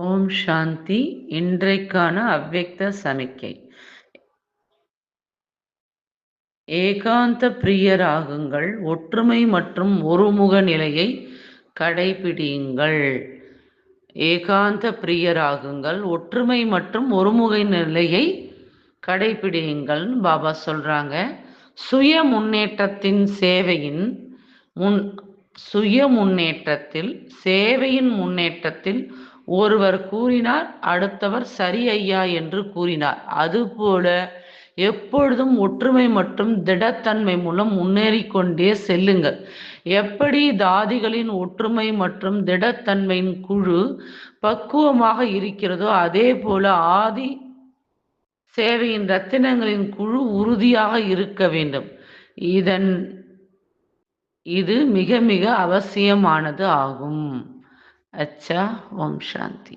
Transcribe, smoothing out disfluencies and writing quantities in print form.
ஓம் சாந்தி. இன்றைக்கான அவ்யக்த சமிக்கை. ஏகாந்த பிரியராகுங்கள். ஒற்றுமை மற்றும் ஒருமுக நிலையை கடைபிடியுங்கள். ஏகாந்த பிரியராகுங்கள். ஒற்றுமை மற்றும் ஒருமுக நிலையை கடைபிடியுங்கள் பாபா சொல்றாங்க. சுய முன்னேற்றத்தின் சேவையின் முன்னேற்றத்தில் ஒருவர் கூறினார், அடுத்தவர் சரி ஐயா என்று கூறினார். அதுபோல எப்பொழுதும் ஒற்றுமை மற்றும் திடத்தன்மை மூலம் முன்னேறிக்கொண்டே செல்லுங்கள். எப்படி தாதிகளின் ஒற்றுமை மற்றும் திடத்தன்மையின் குழு பக்குவமாக இருக்கிறதோ அதே போல ஆதி சேவையின் ரத்தினங்களின் குழு உறுதியாக இருக்க வேண்டும். இது மிக மிக அவசியமானது ஆகும். அச்சா. ஓம் சாந்தி.